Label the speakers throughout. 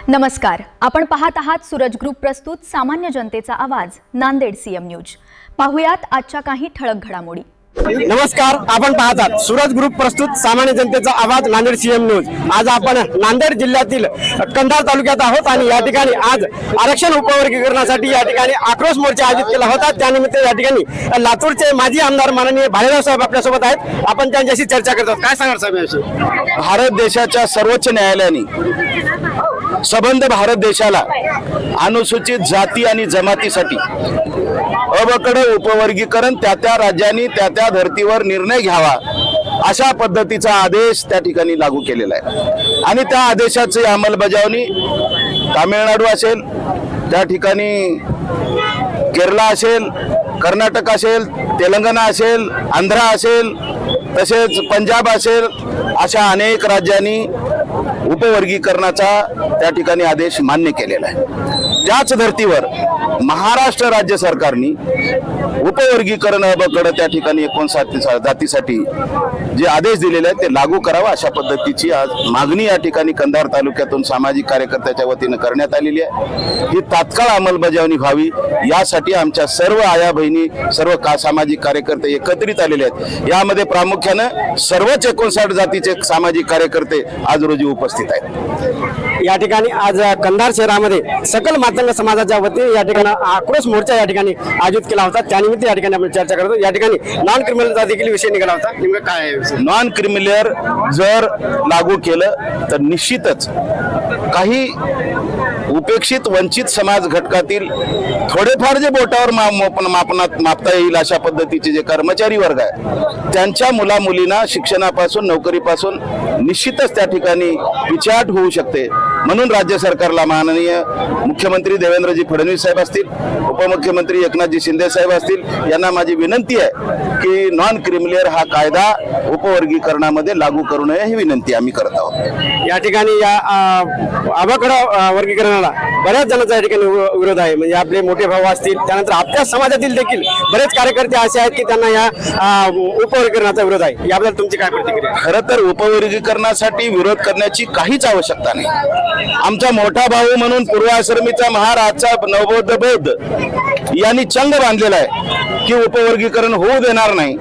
Speaker 1: नमस्कार, आपण पाहत आहात सूरज ग्रुप प्रस्तुत सामान्य जनतेचा आवाज नांदेड सीएम न्यूज। पाहुयात आजच्या काही ठळक घडामोडी।
Speaker 2: नमस्कार, आपण पाहतात सूरज ग्रुप प्रस्तुत सामान्य जनतेचा आवाज नांदेड सीएम न्यूज। आज आपण नांदेड जिल्ह्यातील कंधार तालुक्यात आहोत आणि या ठिकाणी आज आरक्षण उपवर्गीकरणासाठी या ठिकाणी आक्रोश मोर्चा आयोजित केला होता। त्यानिमित्त या ठिकाणी लातूरचे माजी आमदार माननीय भालेराव साहेब आपल्या सोबत आहेत। आपण त्यांच्याशी चर्चा करतात। काय सांगणार साहेब याविषयी?
Speaker 3: भारत देशाच्या सर्वोच्च न्यायालयाने सबंध भारत देशाला अनुसूचित जाती आणि जमातीसाठी अबकड उपवर्गीकरण त्या राज्यांनी त्या धर्तीवर निर्णय घ्यावा अशा पद्धतीचा आदेश त्या ठिकाणी लागू केलेला आहे आणि त्या आदेशाची अंमलबजावणी तामिळनाडू असेल, त्या ठिकाणी केरळ असेल, कर्नाटक असेल, तेलंगणा असेल, आंध्र असेल, तसेच पंजाब असेल, अशा अनेक राज्यांनी उपवर्गीकरणाचा त्या ठिकाणी आदेश मान्य केलेला आहे। त्याच धर्तीवर महाराष्ट्र राज्य सरकारने उपवर्गीकरण अबकड त्या ठिकाणी 59 जातीसाठी जे आदेश दिलेले आहेत ते लागू करावा अशा पद्धतीची आज मागणी या ठिकाणी कंधार तालुक्यातून सामाजिक कार्यकर्त्याच्या वतीने करण्यात आलेली आहे। ही तात्काळ अंमलबजावणी व्हावी यासाठी आमच्या सर्व आया बहिणी, सर्व सामाजिक कार्यकर्ते एकत्रित आलेले आहेत। यामध्ये प्रामुख्याने सर्वच 59 जातीचे सामाजिक कार्यकर्ते आज रोजी उपस्थित आहेत।
Speaker 2: या ठिकाणी आज कंधार शहरामध्ये सकल मातंग समाजाच्या वतीने या ठिकाणी आक्रोश मोर्चा या ठिकाणी आयोजित केला होता। त्यानिमित्त या ठिकाणी आपण चर्चा करतो। या ठिकाणी नॉन क्रिमिनलचा देखील विषय निघाला होता। नेमकं काय आहे?
Speaker 3: नॉन क्रिमिनल जर लागू केलं तर निश्चितच काही उपेक्षित वंचित समाज घटकातील थोडेफार जे बोटावर मापता येईल अशा पद्धतीचे जे कर्मचारी वर्ग आहे त्यांच्या मुला मुलींना शिक्षणापासून नोकरीपासून निश्चितच त्या ठिकाणी पिछाट होऊ शकते। म्हणून राज्य सरकारला माननीय मुख्यमंत्री देवेंद्रजी फडणवीस साहेब असतील, उपमुख्यमंत्री एकनाथजी शिंदे साहेब असतील यांना माझी विनंती आहे की नॉन क्रिमिनल हा कायदा उपवर्गीकरणामध्ये लागू करू नये ही विनंती आम्ही करत आहोत।
Speaker 2: या ठिकाणी या अबकड वर्गीकरणाला बऱ्याच जणांचा या ठिकाणी विरोध आहे। म्हणजे आपले मोठे भाऊ असतील, त्यानंतर आपल्या समाजातील देखील बरेच कार्यकर्ते असे आहेत की त्यांना या उपवर्गीकरणाचा विरोध आहे। याबद्दल तुमची काय प्रतिक्रिया?
Speaker 3: खरं तर उपवर्गीकरणासाठी विरोध करण्याची काहीच आवश्यकता नाही। आमचा मोठा भाऊ म्हणून पूर्वाश्रमीचा महाराजचा नवबौद्ध बौद्ध यांनी चंग बांधलेला आहे की उपवर्गीकरण होऊ देणार नाही,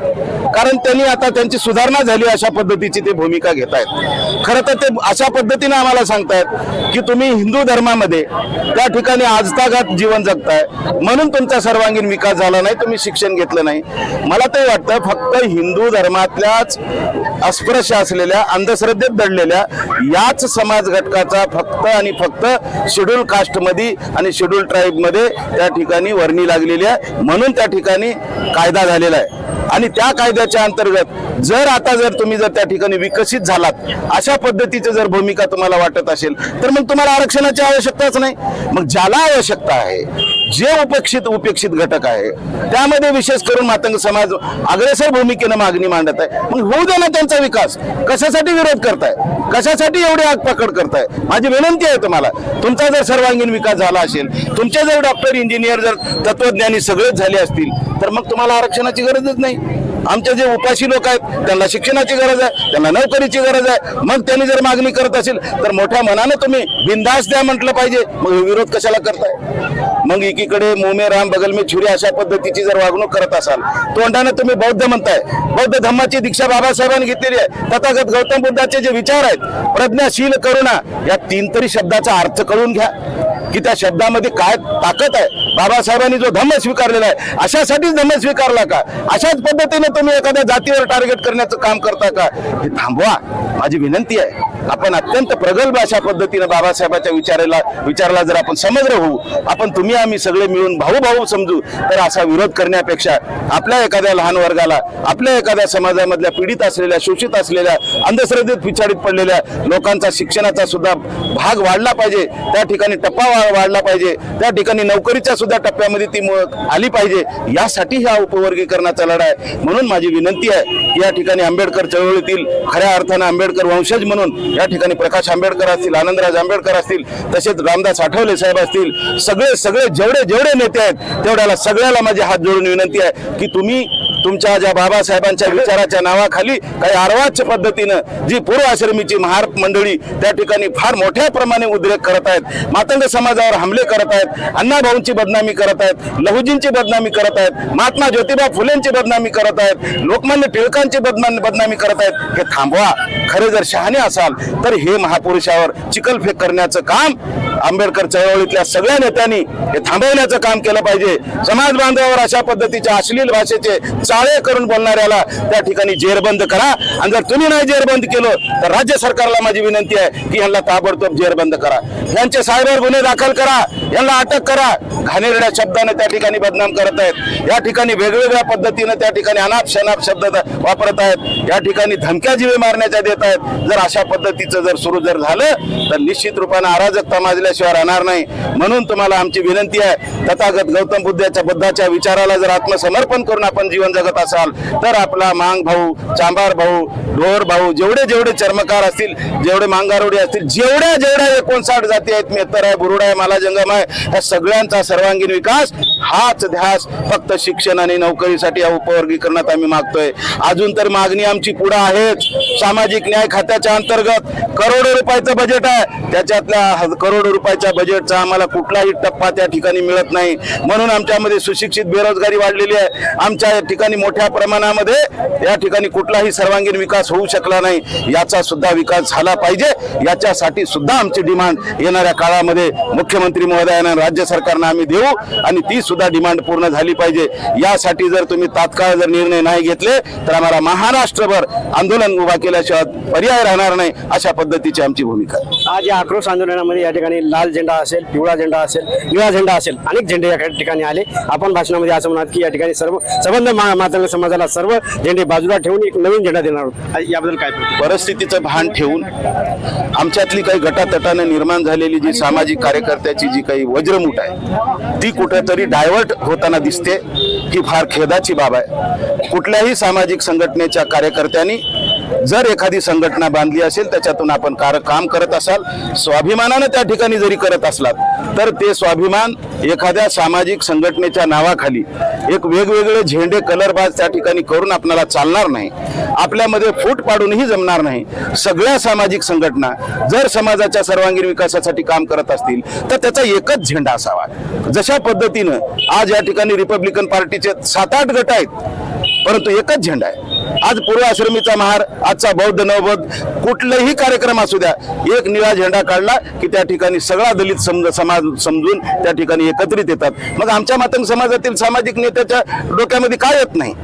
Speaker 3: कारण त्यांनी आता त्यांची सुधारणा झाली अशा पद्धतीची ते भूमिका घेत आहेत। खरं तर ते अशा पद्धतीने आम्हाला सांगतायत की तुम्ही हिंदू धर्मामध्ये त्या ठिकाणी आजतागात जीवन जगताय म्हणून तुमचा सर्वांगीण विकास झाला नाही, तुम्ही शिक्षण घेतलं नाही। मला ते वाटतं फक्त हिंदू धर्मातल्याच अस्पृश्य असलेल्या, अंधश्रद्धेत दडलेल्या याच समाज घटकाचा फक्त आणि फक्त शेड्यूल कास्टमध्ये आणि शेड्यूल ट्राईबमध्ये त्या ठिकाणी वर्णी लागलेली आहे, म्हणून त्या ठिकाणी कायदा झालेला आहे। आणि त्या कायद्याच्या अंतर्गत जर तुम्ही त्या ठिकाणी विकसित झालात अशा पद्धतीची जर भूमिका तुम्हाला वाटत असेल तर मग तुम्हाला आरक्षणाची आवश्यकताच नाही। मग ज्याला आवश्यकता आहे, जे उपेक्षित घटक आहे त्यामध्ये विशेष करून मातंग समाज अग्रेसर भूमिकेने मागणी मांडत आहे, मग होऊ दे ना त्यांचा विकास। कशासाठी विरोध करताय, कशासाठी एवढी आगपाकड करताय? माझी विनंती आहे तुम्हाला, तुमचा जर सर्वांगीण विकास झाला असेल, तुमचे जर डॉक्टर, इंजिनियर, जर तत्वज्ञानी सगळेच झाले असतील तर मग तुम्हाला आरक्षणाची गरजच नाही। आमचे जे उपाशी लोक आहेत त्यांना शिक्षणाची गरज आहे, त्यांना नोकरीची गरज आहे। मग त्यांनी जर मागणी करत असेल तर मोठ्या मनाने तुम्ही बिनधास्त द्या म्हटलं पाहिजे, मग विरोध कशाला करताय? मग एकीकडे मुंह में राम बगल में छुरी अशा पद्धतीची जर वागणूक करत असाल, तोंडाने तुम्ही बौद्ध म्हणताय, बौद्ध धम्माची दीक्षा बाबासाहेबांनी घेतलेली आहे, तथागत गौतम बुद्धाचे जे विचार आहेत, प्रज्ञाशील, करुणा, या 3 तरी शब्दाचा अर्थ कळून घ्या की त्या शब्दामध्ये काय ताकद आहे। बाबासाहेबांनी जो धम्म स्वीकारलेला आहे अशासाठीच धम्म स्वीकारला का? अशाच पद्धतीने तुम्ही एखाद्या जातीवर टार्गेट करण्याचं काम करता का? हे थांबवा, माझी विनंती आहे। आपण अत्यंत प्रगल्भ अशा पद्धतीने बाबासाहेबांच्या विचाराला जर आपण समग्र होऊ, आपण तुम्ही आम्ही सगळे मिळून भाऊ समजू, तर असा विरोध करण्यापेक्षा आपल्या एखाद्या लहान वर्गाला, आपल्या एखाद्या समाजामधल्या पीडित असलेल्या, शोषित असलेल्या, अंधश्रद्धेत पिछाडीत पडलेल्या लोकांचा शिक्षणाचा सुद्धा भाग वाढला पाहिजे, त्या ठिकाणी टप्पा वाढला पाहिजे, त्या ठिकाणी नोकरीच्या सुद्धा टप्प्यामध्ये ती आली पाहिजे, यासाठी हा उपवर्गीकरणाचा लढा आहे। म्हणून माझी विनंती आहे, या ठिकाणी आंबेडकर चळवळीतील खऱ्या अर्थाने आंबेडकर वंशज म्हणून या ठिकाणी प्रकाश आंबेडकर असतील, आनंदराज आंबेडकर असतील, तसेच रामदास आठवले साहेब असतील, सगळे जेवढे नेते आहेत तेवढ्याला सगळ्याला माझे हात जोडून विनंती आहे की तुम्ही तुमच्या ज्या बाबासाहेबांच्या विचाराच्या नावाखाली काही अर्वाच्य पद्धतीनं जी पूर्व आश्रमीची महार मंडळी त्या ठिकाणी फार मोठ्या प्रमाणे उद्रेक करत आहेत, मातंग समाजावर हमले करत आहेत, अण्णाभाऊंची बदनामी करत आहेत, लहुजींची बदनामी करत आहेत, महात्मा ज्योतिबा फुलेंची बदनामी करत आहेत, लोकमान्य टिळकांची बदनामी करत आहेत, हे थांबवा. खरे जर शहाणे असाल तर हे महापुरुषावर चिखलफेक करण्याचं काम आंबेडकर चळवळीतल्या सगळ्या नेत्यांनी हे थांबवण्याचं काम केलं पाहिजे. समाज बांधवावर अशा पद्धतीच्या अश्लील भाषेचे चाळे करून बोलणाऱ्याला त्या ठिकाणी जेरबंद करा. आणि जर तुम्ही नाही जेरबंद केलं तर राज्य सरकारला माझी विनंती आहे की यांना ताबडतोब जेरबंद करा, यांचे सायबर गुन्हे दाखल करा, यांना अटक करा. घाणेरड्या शब्दाने त्या ठिकाणी बदनाम करत आहेत, या ठिकाणी वेगवेगळ्या पद्धतीने त्या ठिकाणी अनाप शनाप शब्द वापरत आहेत, या ठिकाणी धमक्या जीवे मारण्याच्या देत आहेत. जर अशा पद्धतीचं जर सुरू जर झालं तर निश्चित रूपाने अराजकता माजल्याशिवाय राहणार नाही. म्हणून तुम्हाला आमची विनंती आहे, तथागत गौतम बुद्धाच्या विचाराला जर आत्मसमर्पण करून आपण जीवन जगत असाल तर आपला मांग भाऊ, चांभार भाऊ, ढोर भाऊ, जेवढे चर्मकार असतील, जेवढे मांगारोडी असतील, जेवढ्या 59 जाती आहेत, मेहतर आहे, बुरुड आहे, माला जंगम आहे, या सगळ्यांचा सर्वांगीण विकास हाच ध्यास फक्त शिक्षण आणि नोकरीसाठी या उपवर्गीकरणात आम्ही मागतोय. अजून तर मागणी आमची पुढे आहेच. सामाजिक न्याय खात्याच्या अंतर्गत करोडो रुपयाचं बजेट आहे, त्याच्यातल्या करोडो रुपयाच्या बजेटचा आम्हाला कुठलाही टप्पा त्या ठिकाणी मिळत नाही. म्हणून आमच्यामध्ये सुशिक्षित बेरोजगारी वाढलेली आहे. आमच्या ठिकाणी मोठ्या प्रमाणामध्ये या ठिकाणी कुठलाही सर्वांगीण विकास होऊ शकला नाही. याचा सुद्धा विकास झाला पाहिजे. याच्यासाठी सुद्धा आमची डिमांड येणाऱ्या काळामध्ये मुख्यमंत्री महोदयांना, राज्य सरकारनं आम्ही देऊ आणि ती सुद्धा डिमांड पूर्ण झाली पाहिजे. यासाठी जर तुम्ही तात्काळ जर निर्णय नाही घेतले तर आम्हाला महाराष्ट्रभर आंदोलन उभा केल्याशिवाय पर्याय राहणार नाही, अशा पद्धतीची आमची भूमिका आहे.
Speaker 2: आज या आक्रोश आंदोलनामध्ये या ठिकाणी लाल झेंडा असेल, पिवळा झेंडा असेल, निळा झेंडा असेल, अनेक झेंडे या ठिकाणी आले. आपण भाषणामध्ये असं म्हणत की या ठिकाणी सर्व संबंध मातंग समाजाला सर्व झेंडे बाजूला ठेवून एक नवीन झेंडा देणार आहोत. याबद्दल काय
Speaker 3: परिस्थितीचं भान ठेवून आमच्यातली काही गटातटाने निर्माण झालेली जी सामाजिक कार्यकर्त्याची जी काही वज्रमूठ आहे ती कुठेतरी डायव्हर्ट होताना दिसते. ही फार खेदाची बाब आहे. कुठल्याही सामाजिक संघटनेच्या कार्यकर्त्यांनी जर एखादी संघटना बांधली असेल, त्याच्यातून आपण काम करत असाल, स्वाभिमानानं त्या ठिकाणी जरी करत असलात तर ते स्वाभिमान एखाद्या सामाजिक संघटनेच्या नावाखाली एक वेगवेगळे झेंडे कलरबाज त्या ठिकाणी करून आपल्याला चालणार नाही. आपल्यामध्ये फूट पाडूनही जमणार नाही. सगळ्या सामाजिक संघटना जर समाजाच्या सर्वांगीण विकासासाठी काम करत असतील तर त्याचा एकच झेंडा असावा. जशा पद्धतीनं आज या ठिकाणी रिपब्लिकन पार्टीचे 7-8 गट आहेत, परंतु एकच झेंडा आहे. आज पूर्व आश्रमीचा महार, आजचा बौद्ध नवबौद्ध, कुठलाही कार्यक्रम असू द्या, एक निळा झेंडा काढला की त्या ठिकाणी सगळा दलित समाज समजून त्या ठिकाणी एकत्रित येतात. मग आमच्या मातंग समाजातील सामाजिक नेत्याच्या डोक्यामध्ये काय येत नाही?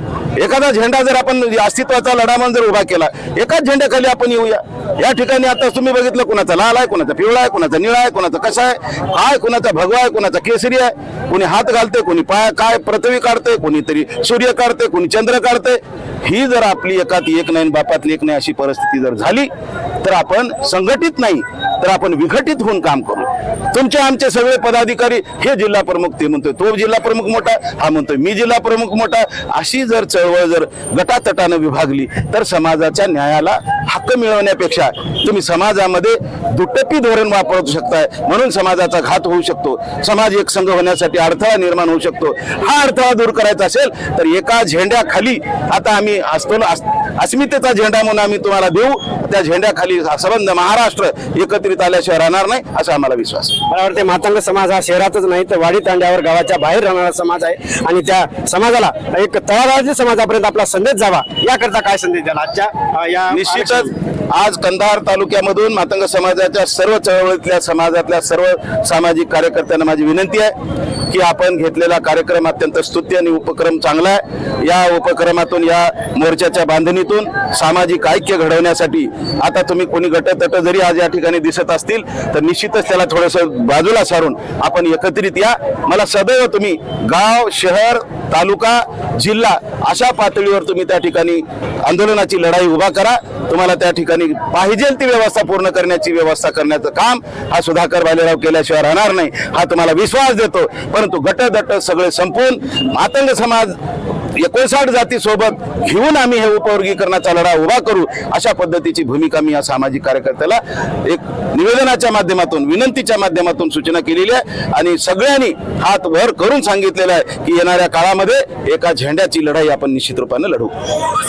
Speaker 3: एखादा झेंडा जर आपण अस्तित्वाचा लढा म्हणून जर उभा केला, एकाच झेंड्याखाली आपण येऊया. या ठिकाणी आता तुम्ही बघितलं, कुणाचा लाल आहे, कुणाचा पिवळा आहे, कुणाचा निळा आहे, कुणाचा कसा आहे, काय, कुणाचा भगवा आहे, कुणाचा केसरी आहे, कोणी हात घालते, कोणी पाय काय पृथ्वी काढते, कोणीतरी सूर्य काढते, कोणी चंद्र काढते. ही जर आपली एकात एक नाही बापातली एक नाही अशी परिस्थिती जर झाली तर आपण संघटित नाही तर आपण विघटित होऊन काम करू. तुमचे आमचे सगळे पदाधिकारी, हे जिल्हा प्रमुख ते म्हणतोय, तो जिल्हा प्रमुख मोठा, हा म्हणतोय मी जिल्हा प्रमुख मोठा, अशी जर चळवळ जर गटातटानं विभागली तर समाजाच्या न्यायाला हक्क मिळवण्यापेक्षा तुम्ही समाजामध्ये दुटप्पी धोरण वापरू शकताय. म्हणून समाजाचा घात होऊ शकतो. समाज एक संघ होण्यासाठी अडथळा निर्माण होऊ शकतो. हा अडथळा दूर करायचा असेल तर एका झेंड्याखाली आता आम्ही असतो ना, अस्मितेचा झेंडा म्हणून आम्ही तुम्हाला देऊ. त्या झेंड्याखाली संबंध महाराष्ट्र एकत्रित आल्याशिवाय राहणार नाही असा आम्हाला विश्वास आहे.
Speaker 2: मला वाटते मातंग समाज हा शहरातच नाही तर वाडी तांड्यावर गावाच्या बाहेर राहणारा समाज आहे आणि त्या समाजाला एक तळागाळाच्या समाजापर्यंत आपला संदेश जावा, याकरता काय संदेश द्याल आजच्या या?
Speaker 3: निश्चितच आज कंधार तालुक्यामधून मातंग समाजाच्या सर्व चळवळीतल्या समाजातल्या सर्व सामाजिक कार्यकर्त्यांना माझी विनंती आहे की आपण घेतलेला कार्यक्रम अत्यंत स्तुत्य आणि उपक्रम चांगला आहे. या उपक्रमातून, या मोर्चाच्या बांधणीतून सामाजिक ऐक्य घडवण्यासाठी आता तुम्ही कोणी गटतट जरी आज या ठिकाणी दिसत असतील तर निश्चितच त्याला थोडंसं बाजूला सारून आपण एकत्रित या. मला सदैव तुम्ही गाव, शहर, तालुका, जिल्हा अशा पातळीवर तुम्ही त्या ठिकाणी आंदोलनाची लढाई उभा करा. तुम्हाला त्या ठिकाणी पाहिजे ती व्यवस्था पूर्ण करण्याची व्यवस्था करण्याचं काम हा सुधाकर भालेराव केल्याशिवाय राहणार नाही, हा तुम्हाला विश्वास देतो. परंतु गटदट सगळे संपून मातंग समाज 59 जाती सोबत घेऊन आम्ही हे उपवर्गीकरणाचा लढा उभा करू, अशा पद्धतीची भूमिका मी या सामाजिक कार्यकर्त्याला एक निवेदनाच्या माध्यमातून, विनंतीच्या माध्यमातून सूचना केलेली आहे आणि सगळ्यांनी हात वर करून सांगितलेलं आहे की येणाऱ्या काळामध्ये एका झेंड्याची लढाई आपण निश्चित रूपाने लढू.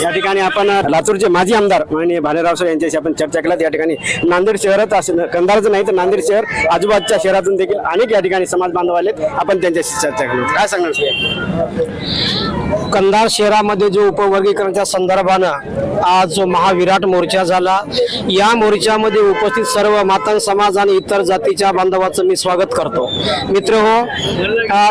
Speaker 2: या ठिकाणी आपण लातूरचे माजी आमदार माननीय भालेराव सर यांच्याशी आपण चर्चा केली. या ठिकाणी नांदेड शहरात असेल, कंधारच नाही तर नांदेड शहर आजूबाजूच्या शहरातून देखील अनेक या ठिकाणी समाज बांधव आलेत. आपण त्यांच्याशी चर्चा केली. काय सांगणार सर?
Speaker 4: कंधार शहरामध्ये जो उपवर्गीकरणाच्या संदर्भानं आज जो महाविराट मोर्चा झाला, या मोर्चामध्ये उपस्थित सर्व मातंग समाज आणि इतर जातीच्या बांधवाचं मी स्वागत करतो. मित्र हो,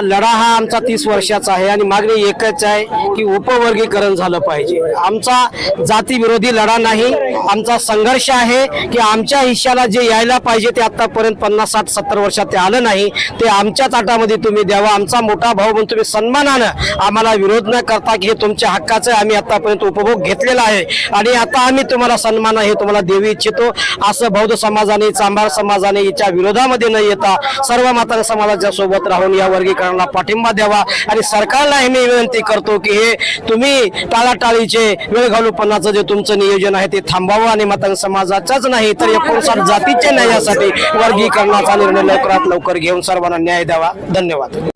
Speaker 4: लढा हा आमचा 30 वर्षाचा आहे आणि मागणी एकच आहे की उपवर्गीकरण झालं पाहिजे. आमचा जातीविरोधी लढा नाही, आमचा संघर्ष आहे की आमच्या हिश्श्याला जे यायला पाहिजे ते आतापर्यंत 50, 60, 70 वर्षात ते आलं नाही, ते आमच्या ताटामध्ये तुम्ही द्यावा. आमचा मोठा भाऊ म्हणून तुम्ही सन्मानानं आम्हाला विरोध न करता की हे तुमच्या हक्काचं आम्ही आतापर्यंत उपभोग घेतलेला आहे आणि आता आम्ही तुम्हाला सन्मान हे तुम्हाला देऊ इच्छितो, असं बौद्ध समाजाने, चांभार समाजाने याच्या विरोधामध्ये न येता सर्व मातंग समाजाच्या सोबत राहून या वर्गीकरणाला पाठिंबा द्यावा. आणि सरकारला हे मी विनंती करतो की हे तुम्ही टाळाटाळीचे वेळ घालूपणाचं जे तुमचं नियोजन आहे ते थांबावं आणि मातंग समाजाचाच नाही तर 59 जातीच्या न्यायासाठी वर्गीकरणाचा निर्णय लवकरात लवकर घेऊन सर्वांना न्याय द्यावा. धन्यवाद.